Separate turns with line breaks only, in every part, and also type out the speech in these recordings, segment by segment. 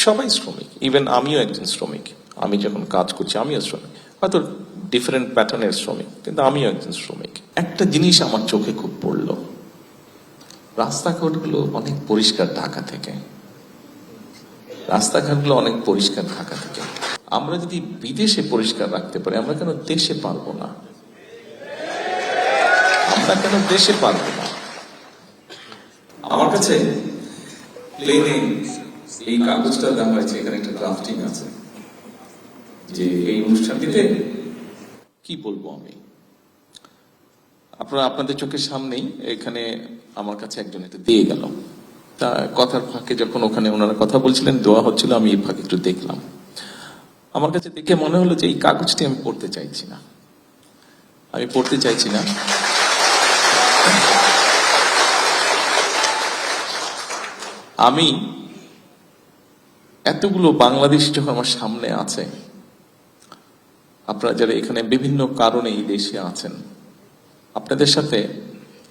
সবাই শ্রমিক, ইভেন আমিও একজন শ্রমিক। আমি যখন কাজ করছি আমিও শ্রমিক, হয়তো ডিফারেন্ট প্যাটার্নের শ্রমিক, কিন্তু আমিও একজন শ্রমিক। একটা জিনিস আমার চোখে খুব পড়লো, রাস্তাঘাটগুলো অনেক পরিষ্কার ঢাকা থেকে, রাস্তাঘাটগুলো অনেক পরিষ্কার ঢাকা থেকে। আমরা যদি বিদেশে পরিষ্কার রাখতে পারি, আমরা কেন দেশে পারবো না? আমরা কেন দেশে পারবো না? আমার কাছে প্লেনে এই কাগজটা দেওয়া হয়েছে, এখানে একটা ড্রাফটিং আছে যে এই অনুষ্ঠানটিতে কি বলবো আমি। আপনারা আপনাদের চোখের সামনেই এখানে আমার কাছে একজন এটা দিয়ে গেল। তা কথার ফাঁকে যখন ওখানে ওনারা কথা বলছিলেন, দোয়া হচ্ছিল, আমি এই ফাঁকে একটু দেখলাম। আমার কাছে দেখে মনে হলো যে এই কাগজটি আমি পড়তে চাইছি না, আমি পড়তে চাইছি না। আমি এতগুলো বাংলাদেশ যখন আমার সামনে আছে, আপনারা যারা এখানে বিভিন্ন কারণে এই দেশে আছেন, আপনাদের সাথে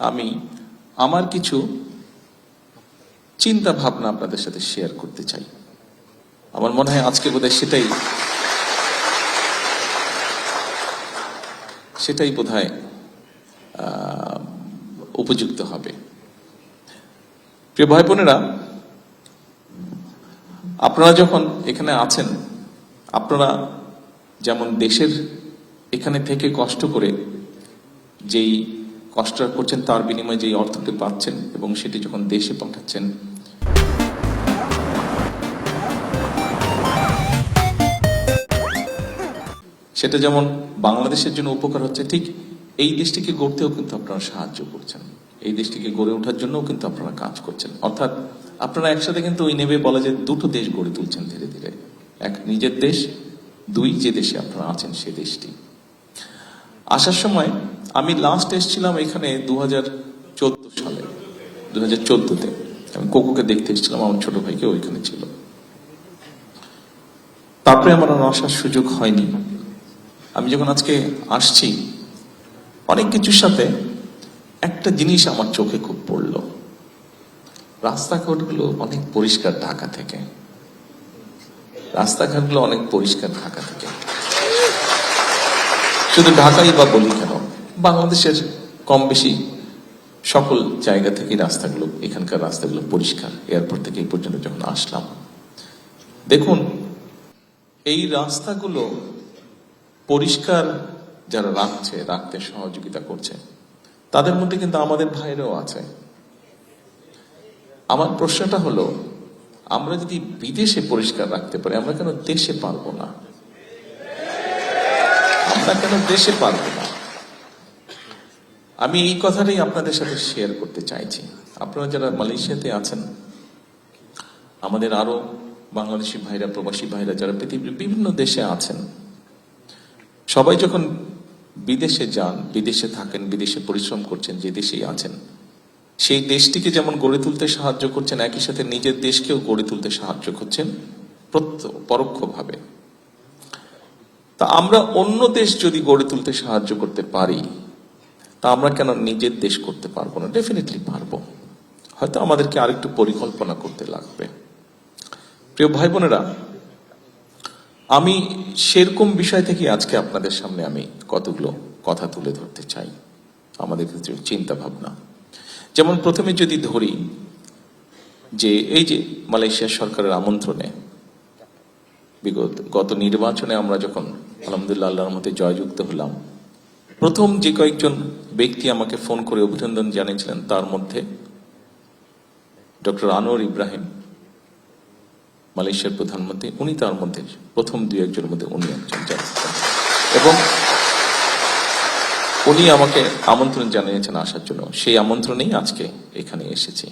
আমি আমার কিছু চিন্তা ভাবনা আপনাদের সাথে শেয়ার করতে চাই। আমার মনে হয় আজকে বোধহয় সেটাই বোধহয় উপযুক্ত হবে। প্রিয় ভাই বোনেরা, আপনারা যখন এখানে আছেন, আপনারা যেমন দেশের এখানে থেকে কষ্ট করে যেই কষ্টটা করছেন তার বিনিময়ে যেই অর্থটি পাচ্ছেন এবং সেটি যখন দেশে পাঠাচ্ছেন, সেটা যেমন বাংলাদেশের জন্য উপকার হচ্ছে, ঠিক এই দেশটিকে গড়তেও কিন্তু আপনারা সাহায্য করছেন, এই দেশটিকে গড়ে ওঠার জন্যও কিন্তু আপনারা কাজ করছেন। অর্থাৎ আপনারা একসাথে কিন্তু ওই নেবে বলা যায় দুটো দেশ গড়ে তুলছেন ধীরে ধীরে। এক নিজের দেশ, দুই যে দেশে আপনারা আছেন সে দেশটি। আসার সময় আমি লাস্ট এসেছিলাম এখানে 2014 সালে, 2014-তে আমি কোকোকে দেখতে এসেছিলাম, আমার ছোট ভাইকে ওইখানে ছিল। তারপরে আমার আর আসার সুযোগ হয়নি। আমি যখন আজকে আসছি, অনেক কিছুর সাথে একটা জিনিস আমার চোখে খুব পড়লো, রাস্তাঘাটগুলো অনেক পরিষ্কার ঢাকা থেকে, রাস্তাঘাটগুলো অনেক পরিষ্কার ঢাকা থেকে। শুধু ঢাকাই বা বলি কেন, বাংলাদেশের কম বেশি সকল জায়গা থেকে রাস্তাগুলো, এখানকার রাস্তাগুলো পরিষ্কার। এয়ারপোর্ট থেকে এই পর্যন্ত যখন আসলাম, দেখুন এই রাস্তাগুলো পরিষ্কার যারা রাখতে সহযোগিতা করছে, তাদের মধ্যে কিন্তু আমাদের ভাইরাও আছে। আমার প্রশ্নটা হলো, আমরা যদি বিদেশে পরিষ্কার রাখতে পারি, আমরা কেন দেশে পারবো না? আমরা কেন দেশে পারবো না? আমি এই কথাটাই আপনাদের সাথে শেয়ার করতে চাইছি। আপনারা যারা মালয়েশিয়াতে আছেন, আমাদের আরো বাংলাদেশি ভাইরা, প্রবাসী ভাইরা যারা পৃথিবীর বিভিন্ন দেশে আছেন, সবাই যখন বিদেশে যান, বিদেশে থাকেন, বিদেশে পরিশ্রম করছেন, যে দেশেই আছেন, সেই দেশটিকে যেমন গড়ে তুলতে সাহায্য করছেন, একই সাথে নিজের দেশকেও গড়ে তুলতে সাহায্য করছেন পরোক্ষভাবে। তা আমরা অন্য দেশ যদি গড়ে তুলতে সাহায্য করতে পারি, তা আমরা কেন নিজের দেশ করতে পারবো না? ডেফিনেটলি পারবো, হয়তো আমাদেরকে আরেকটু পরিকল্পনা করতে লাগবে। প্রিয় ভাই বোনেরা, আমি সেরকম বিষয় থেকে আজকে আপনাদের সামনে আমি কতগুলো কথা তুলে ধরতে চাই, আমাদের কিছু চিন্তা ভাবনা। যেমন প্রথমে যদি ধরি যে এই যে মালয়েশিয়া সরকারের আমন্ত্রণে গত নির্বাচনে আমরা যখন আলহামদুলিল্লাহ আল্লাহর মধ্যে জয়যুক্ত হলাম, প্রথম যে কয়েকজন ব্যক্তি আমাকে ফোন করে অভিনন্দন জানিয়েছিলেন, তার মধ্যে ডক্টর আনোয়ার ইব্রাহিম, মালয়েশিয়ার প্রধানমন্ত্রী, উনি তার মধ্যে প্রথম দুই একজনের মধ্যে উনি একজন জানিয়েছেন, এবং উনি আমাকে আমন্ত্রণ জানিয়েছেন আসার জন্য। সেই আমন্ত্রণেই আজকে এখানে এসেছি।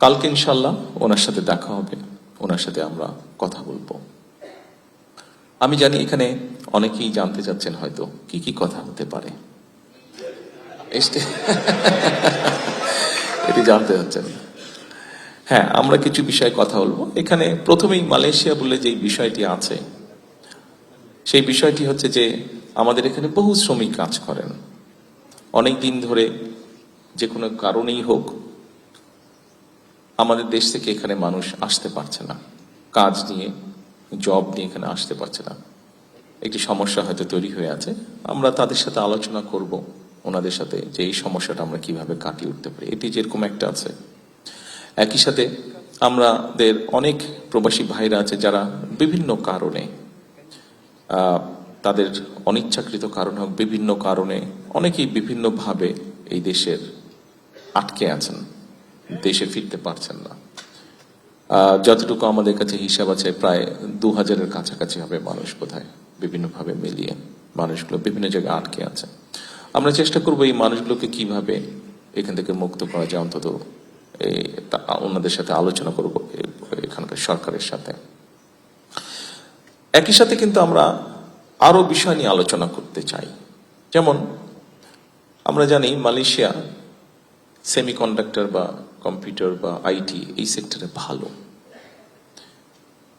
কালকে ইনশাল্লাহ ওনার সাথে দেখা হবে, ওনার সাথে আমরা কথা বলবো। আমি জানি এখানে অনেকেই জানতে চাচ্ছেন হয়তো কি কি কথা হতে পারে, এটি জানতে চাচ্ছেন। হ্যাঁ, আমরা কিছু বিষয়ে কথা বলবো। এখানে প্রথমেই মালয়েশিয়া বলে যে বিষয়টি আছে, সেই বিষয়টি হচ্ছে যে আমাদের এখানে বহু শ্রমিক কাজ করেন অনেক দিন ধরে, যে কোনো কারণেই হোক। আমাদের দেশ থেকে এখানে মানুষ আসতে পারছে না, কাজ নিয়ে, জব নিয়ে এখানে আসতে পারছে না। একটি সমস্যা হয়তো তৈরি হয়ে আছে, আমরা তাদের সাথে আলোচনা করব ওনাদের সাথে যে এই সমস্যাটা আমরা কিভাবে কাটিয়ে উঠতে পারি। এটি যেরকম একটা আছে, একই সাথে আমাদের অনেক প্রবাসী ভাইরা আছে যারা বিভিন্ন কারণে তাদের অনিচ্ছাকৃত কারণ হোক, বিভিন্ন কারণে অনেকেই বিভিন্নভাবে এই দেশের আটকে আছেন, দেশে ফিরতে পারছেন না। যতটুকু আমাদের কাছে হিসাব আছে প্রায় 2000-এর কাছাকাছি হবে মানুষ, বোধহয় বিভিন্নভাবে মিলিয়ে মানুষগুলো বিভিন্ন জায়গায় আটকে আছে। আমরা চেষ্টা করব এই মানুষগুলোকে কিভাবে এখান থেকে মুক্ত করা যায়, অন্তত ওনাদের সাথে আলোচনা করব এখানকার সরকারের সাথে। একই সাথে কিন্তু আমরা আরো বিষয় নিয়ে আলোচনা করতে চাই। যেমন আমরা জানি মালয়েশিয়া সেমিকন্ডাক্টর বা কম্পিউটার বা আইটি এই সেক্টরে ভালো।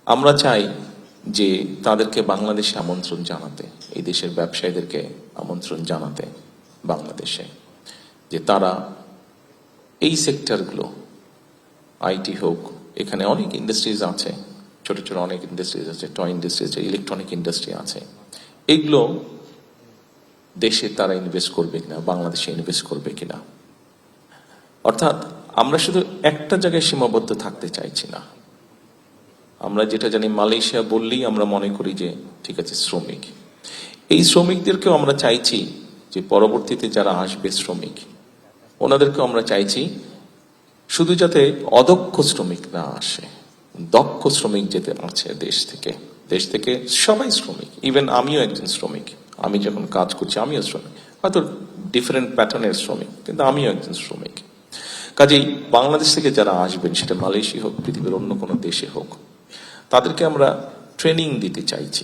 আমরা চাই যে তাদেরকে বাংলাদেশে আমন্ত্রণ জানাতে, এই দেশের ব্যবসায়ীদেরকে আমন্ত্রণ জানাতে বাংলাদেশে, যে তারা এই সেক্টরগুলো, আইটি হোক, এখানে অনেক ইন্ডাস্ট্রিজ আছে, ছোট ছোট অনেক ইন্ডাস্ট্রিজ আছে, টয় ইন্ডাস্ট্রি আছে, ইলেকট্রনিক ইন্ডাস্ট্রি আছে, এগুলো দেশে তারা ইনভেস্ট করবে কিনা, বাংলাদেশে ইনভেস্ট করবে কিনা। অর্থাৎ আমরা শুধু একটা জায়গায় সীমাবদ্ধ থাকতে চাইছি না। আমরা যেটা জানি, মালয়েশিয়া বললেই আমরা মনে করি যে ঠিক আছে শ্রমিক, এই শ্রমিকদেরকেও আমরা চাইছি যে পরবর্তীতে যারা আসবে শ্রমিক, ওনাদেরকেও আমরা চাইছি শুধু যাতে অদক্ষ শ্রমিক না আসে, দক্ষ শ্রমিক যেতে আছে দেশ থেকে সবাই শ্রমিক। ইভেন আমিও একজন শ্রমিক, আমি যখন কাজ করছি আমিও শ্রমিক, হয়তো ডিফারেন্ট প্যাটার্নের শ্রমিক, কিন্তু আমিও একজন শ্রমিক। কাজেই বাংলাদেশ থেকে যারা আসবেন, সেটা মালয়েশিয়া হোক, পৃথিবীর অন্য কোনো দেশে হোক, তাদেরকে আমরা ট্রেনিং দিতে চাইছি।